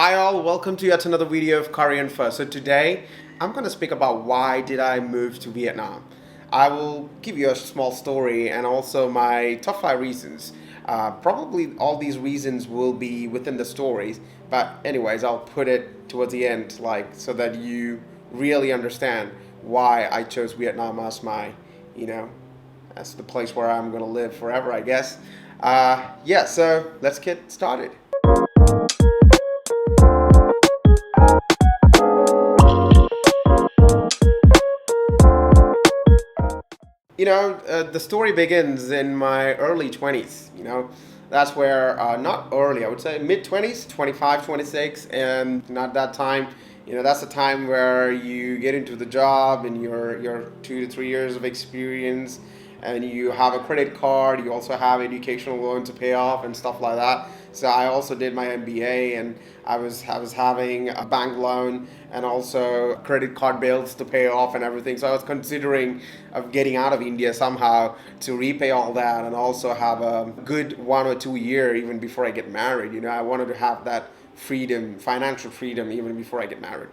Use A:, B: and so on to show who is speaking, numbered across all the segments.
A: Hi all, welcome to yet another video of Korean First. So today I'm going to speak about why did I move to Vietnam. I will give you a small story and also my top 5 reasons. Probably all these reasons will be within the stories, but anyways I'll put it towards the end so that you really understand why I chose Vietnam as my, as the place where I'm going to live forever, I guess. Yeah, so let's get started. The story begins in my early 20s. That's where, not early, I would say mid 20s, 25, 26, and not that time. That's the time where you get into the job and your 2 to 3 years of experience, and you have a credit card. You also have educational loan to pay off and stuff like that. So I also did my MBA, and I was having a bank loan and also credit card bills to pay off and everything. So I was considering of getting out of India somehow to repay all that and also have a good 1 or 2 year even before I get married. I wanted to have that freedom, financial freedom, even before I get married.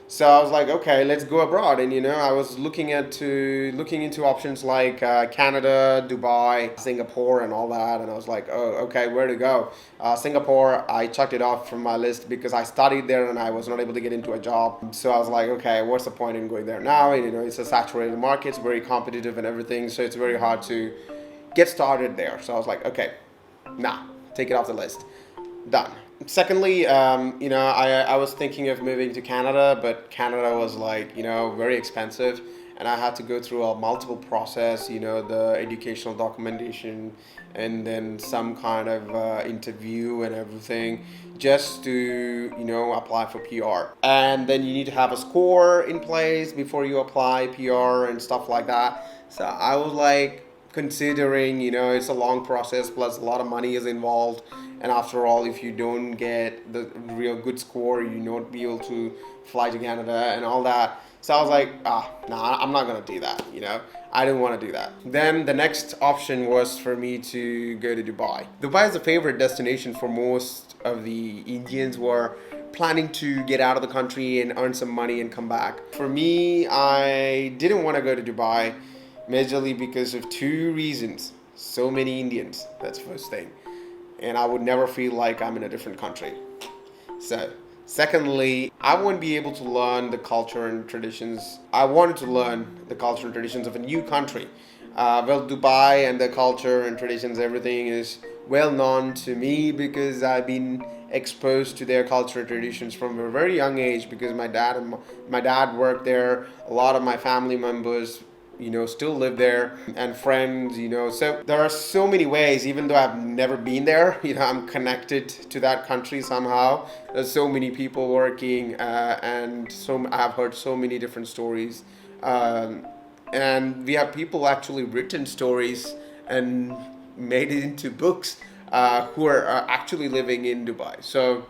A: So I was like, okay, let's go abroad. And I was looking into options like Canada, Dubai, Singapore, and all that. And I was like, oh, okay, where to go? Singapore, I checked it off from my list because I studied there and I was not able to get into a job. So I was like, okay, what's the point in going there now? And, it's a saturated market, it's very competitive and everything. So it's very hard to get started there. So I was like, okay, nah, take it off the list. Done. Secondly, I was thinking of moving to Canada, but Canada was very expensive, and I had to go through a multiple process, the educational documentation, and then some kind of interview and everything, just to, apply for PR. And then you need to have a score in place before you apply PR and stuff like that. So I was like, considering it's a long process plus a lot of money is involved, and after all, if you don't get the real good score, you won't be able to fly to Canada and all that. So I was like, nah, I'm not gonna do that. I didn't want to do that. Then the next option was for me to go to Dubai. Dubai is a favorite destination for most of the Indians who are planning to get out of the country and earn some money and come back. For me, I didn't want to go to Dubai majorly because of two reasons. So many Indians, that's the first thing. And I would never feel like I'm in a different country. So, secondly, I wouldn't be able to learn the culture and traditions. I wanted to learn the culture and traditions of a new country. Well, Dubai and the culture and traditions, everything is well known to me because I've been exposed to their culture and traditions from a very young age because my dad worked there. A lot of my family members still live there, and friends, so there are so many ways. Even though I've never been there, I'm connected to that country somehow. There's so many people working, and I've heard so many different stories, and we have people actually written stories and made it into books, who are actually living in Dubai. So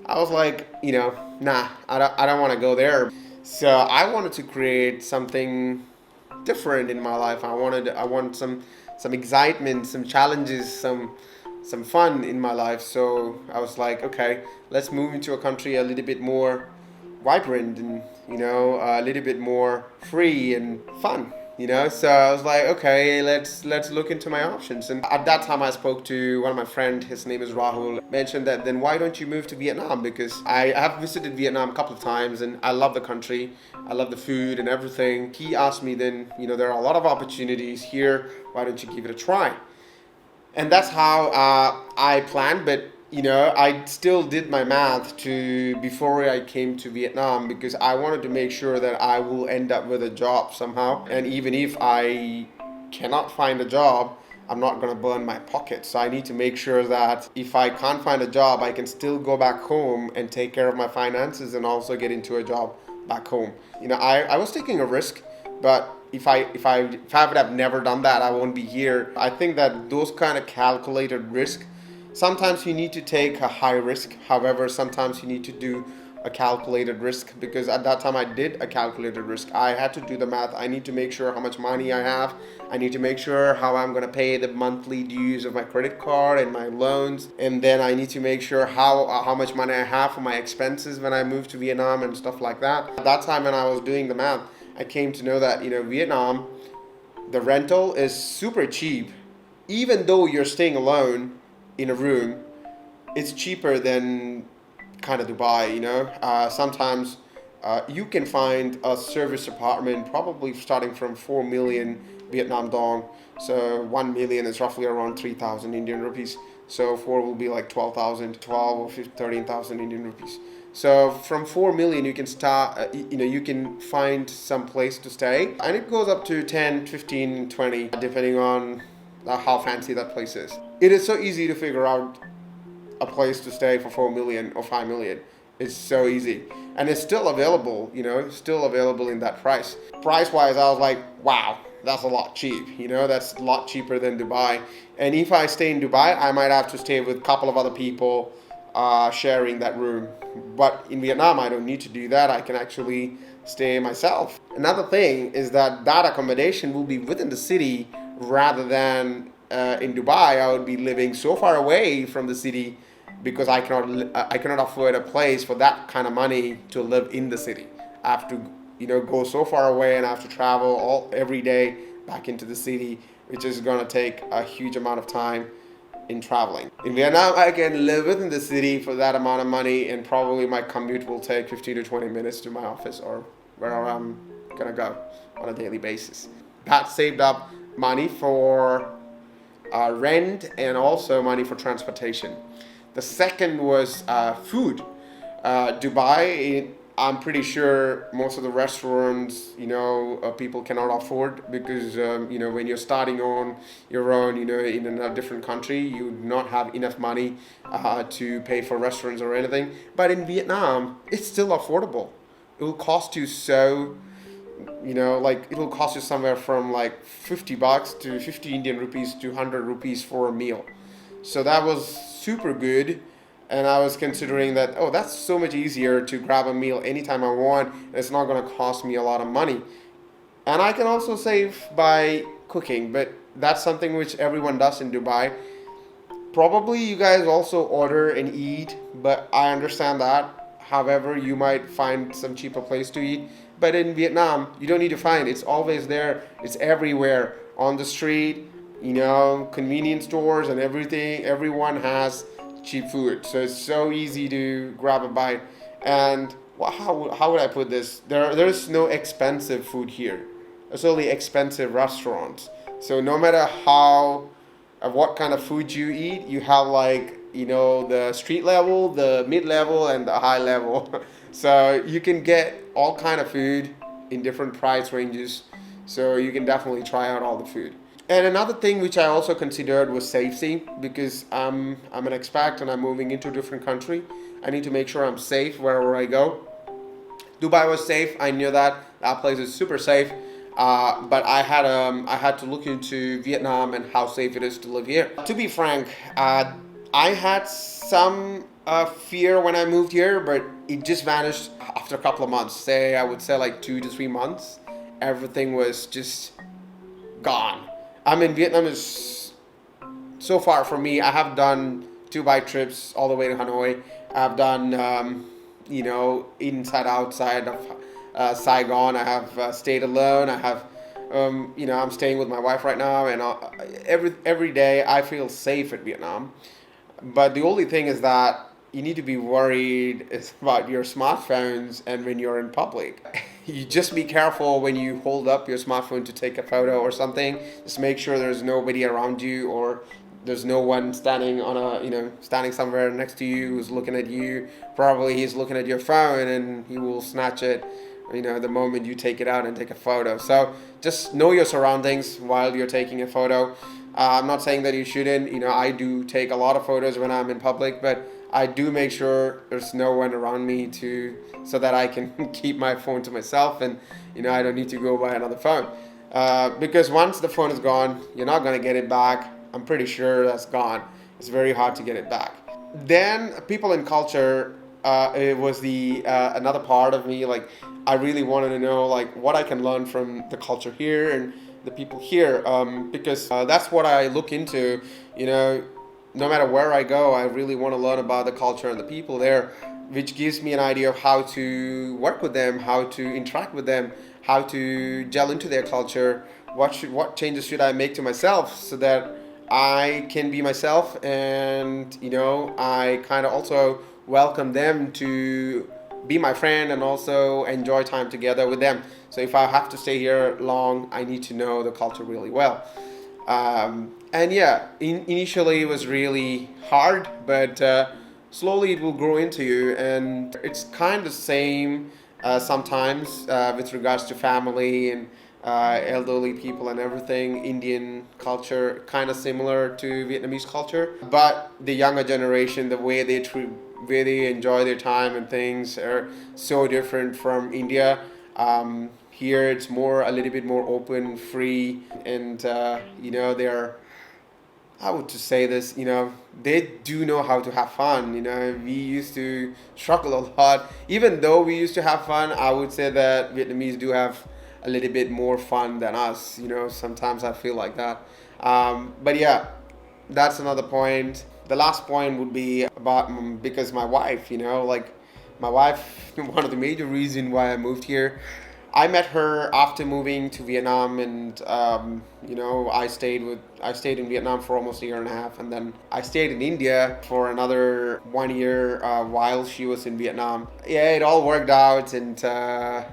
A: I was like, nah, I don't want to go there. So I wanted to create something different in my life. I want some excitement, some challenges, some fun in my life. So I was like, okay, let's move into a country a little bit more vibrant and a little bit more free and fun. So I was like, okay, let's look into my options. And at that time I spoke to one of my friends, his name is Rahul, mentioned that then why don't you move to Vietnam, because I have visited Vietnam a couple of times and I love the country, I love the food and everything. He asked me then, there are a lot of opportunities here, why don't you give it a try? And that's how I planned. But I still did my math to before I came to Vietnam, because I wanted to make sure that I will end up with a job somehow. And even if I cannot find a job, I'm not going to burn my pockets. So I need to make sure that if I can't find a job, I can still go back home and take care of my finances and also get into a job back home. I was taking a risk, but if I would have never done that, I won't be here. I think that those kind of calculated risk, sometimes you need to take a high risk. However, sometimes you need to do a calculated risk, because at that time I did a calculated risk. I had to do the math. I need to make sure how much money I have. I need to make sure how I'm going to pay the monthly dues of my credit card and my loans, and then I need to make sure how much money I have for my expenses when I move to Vietnam and stuff like that. At that time when I was doing the math, I came to know that, Vietnam, the rental is super cheap. Even though you're staying alone in a room, it's cheaper than kind of Dubai, sometimes you can find a service apartment probably starting from 4 million Vietnam dong. So 1 million is roughly around 3,000 Indian rupees. So 4 will be like 12,000, 12 or 13,000 Indian rupees. So from 4 million, you can start, you can find some place to stay. And it goes up to 10, 15, 20, depending on how fancy that place is. It is so easy to figure out a place to stay for 4 million or 5 million. It's so easy. And it's still available, still available in that price. Price-wise, I was like, wow, that's a lot cheap. That's a lot cheaper than Dubai. And if I stay in Dubai, I might have to stay with a couple of other people sharing that room. But in Vietnam, I don't need to do that. I can actually stay myself. Another thing is that accommodation will be within the city rather than in Dubai. I would be living so far away from the city because I cannot afford a place for that kind of money to live in the city. I have to go so far away, and I have to travel every day back into the city, which is going to take a huge amount of time in traveling. In Vietnam, I can live within the city for that amount of money, and probably my commute will take 15 to 20 minutes to my office or wherever I'm gonna go on a daily basis. That saved up money for rent and also money for transportation. The second was food. Dubai, I'm pretty sure most of the restaurants, people cannot afford, because, when you're starting on your own, in a different country, you do not have enough money to pay for restaurants or anything. But in Vietnam, it's still affordable. It will cost you it will cost you somewhere from like $50 to 50 Indian rupees to 100 rupees for a meal. So that was super good. And I was considering that, that's so much easier to grab a meal anytime I want. And it's not going to cost me a lot of money. And I can also save by cooking, but that's something which everyone does in Dubai. Probably you guys also order and eat, but I understand that. However, you might find some cheaper place to eat. But in Vietnam, you don't need to find. It's always there. It's everywhere. On the street, convenience stores and everything. Everyone has cheap food. So it's so easy to grab a bite. And how would I put this? There's no expensive food here. There's only expensive restaurants. So no matter what kind of food you eat, you have the street level, the mid level, and the high level. So you can get all kind of food in different price ranges. So you can definitely try out all the food. And another thing which I also considered was safety, because I'm an expat and I'm moving into a different country. I need to make sure I'm safe wherever I go. Dubai was safe. I knew that place is super safe. But I had to look into Vietnam and how safe it is to live here. To be frank, I had some fear when I moved here, but it just vanished after a couple of months. I would say like 2 to 3 months. Everything was just gone. Vietnam is so far for me. I have done 2 bike trips all the way to Hanoi. I've done, inside, outside of Saigon. I have stayed alone. I have, I'm staying with my wife right now, and every day I feel safe at Vietnam. But the only thing is that you need to be worried about your smartphones and when you're in public. You just be careful when you hold up your smartphone to take a photo or something. Just make sure there's nobody around you, or there's no one standing standing somewhere next to you who's looking at you. Probably he's looking at your phone and he will snatch it, the moment you take it out and take a photo. So just know your surroundings while you're taking a photo. I'm not saying that you shouldn't. I do take a lot of photos when I'm in public, but I do make sure there's no one around me so that I can keep my phone to myself, and I don't need to go buy another phone. Because once the phone is gone, you're not going to get it back. I'm pretty sure that's gone. It's very hard to get it back. Then people in culture, it was the another part of me. Like, I really wanted to know like what I can learn from the culture here and the people here, because that's what I look into. You know, no matter where I go, I really want to learn about the culture and the people there, which gives me an idea of how to work with them, how to interact with them, how to gel into their culture. What changes should I make to myself so that I can be myself, and I kind of also welcome them to be my friend and also enjoy time together with them. So if I have to stay here long, I need to know the culture really well. And yeah, initially it was really hard, but slowly it will grow into you, and it's kind of same sometimes with regards to family and elderly people and everything. Indian culture kind of similar to Vietnamese culture, but the younger generation, the way they treat, where they enjoy their time and things are so different from India. Here it's more a little bit more open, free, and they're, I would just say this, they do know how to have fun. We used to struggle a lot. Even though we used to have fun, I would say that Vietnamese do have a little bit more fun than us. Sometimes I feel like that. But yeah, that's another point. The last point would be about because my wife, like my wife, one of the major reasons why I moved here. I met her after moving to Vietnam, and I stayed in Vietnam for almost a year and a half, and then I stayed in India for another 1 year while she was in Vietnam. Yeah, it all worked out, and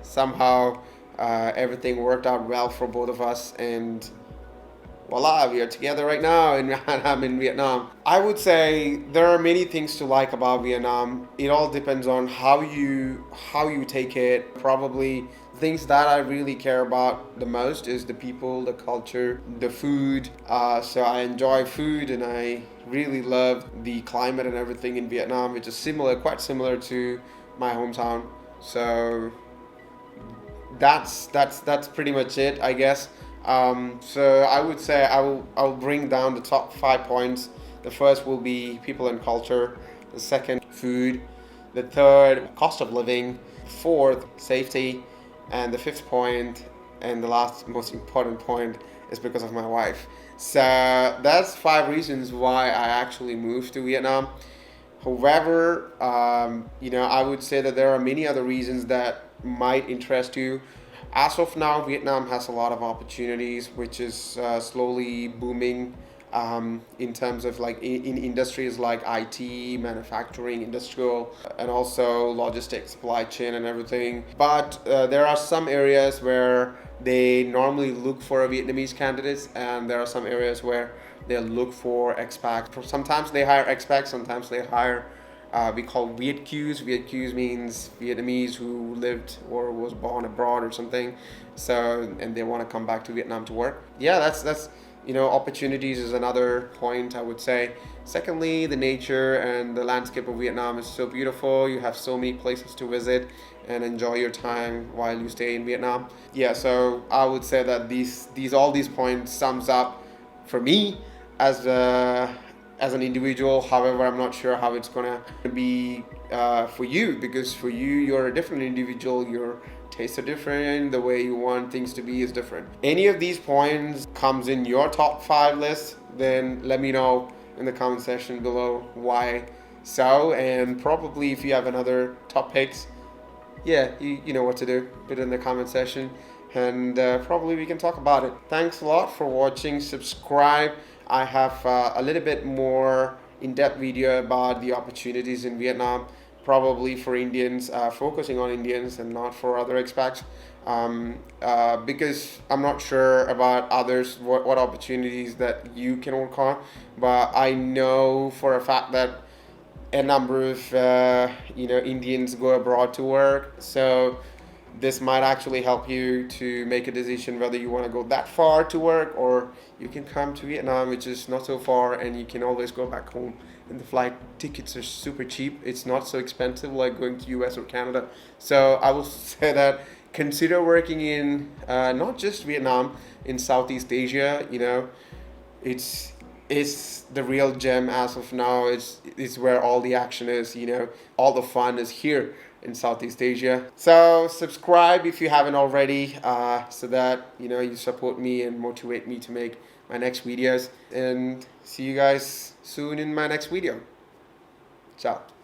A: somehow everything worked out well for both of us, and voila, we are together right now, and I'm in Vietnam. I would say there are many things to like about Vietnam. It all depends on how you take it. Probably things that I really care about the most is the people, the culture, the food. So I enjoy food, and I really love the climate and everything in Vietnam, which is quite similar to my hometown. So that's pretty much it, I guess. So I would say I'll bring down the top 5 points. The first will be people and culture. The second, food. The third, cost of living. Fourth, safety. And the fifth point, and the last most important point, is because of my wife. So that's 5 reasons why I actually moved to Vietnam. However, I would say that there are many other reasons that might interest you. As of now, Vietnam has a lot of opportunities, which is slowly booming in terms of like in industries like IT, manufacturing, industrial, and also logistics, supply chain, and everything. But there are some areas where they normally look for Vietnamese candidates, and there are some areas where they look for expats. Sometimes they hire expats, sometimes they hire we call Viet Qs. Viet Qs means Vietnamese who lived or was born abroad or something. So, and they want to come back to Vietnam to work. Yeah, that's opportunities is another point I would say. Secondly, the nature and the landscape of Vietnam is so beautiful. You have so many places to visit and enjoy your time while you stay in Vietnam. Yeah, so I would say that all these points sums up for me as an individual. However, I'm not sure how it's gonna be for you, because for you, you're a different individual. Your tastes are different. The way you want things to be is different. Any of these points comes in your top 5 list, then let me know in the comment section below why so. And probably if you have another top picks, yeah, you know what to do. Put it in the comment section, and probably we can talk about it. Thanks a lot for watching. Subscribe. I have a little bit more in-depth video about the opportunities in Vietnam, probably for Indians, focusing on Indians and not for other expats, because I'm not sure about others, what opportunities that you can work on, but I know for a fact that a number of Indians go abroad to work. So this might actually help you to make a decision whether you want to go that far to work, or you can come to Vietnam, which is not so far, and you can always go back home. And the flight tickets are super cheap. It's not so expensive like going to US or Canada. So I will say that consider working in not just Vietnam, in Southeast Asia. It's is the real gem as of now. It's where all the action is, all the fun is here in Southeast Asia. So subscribe if you haven't already, so that you support me and motivate me to make my next videos. And see you guys soon in my next video. Ciao.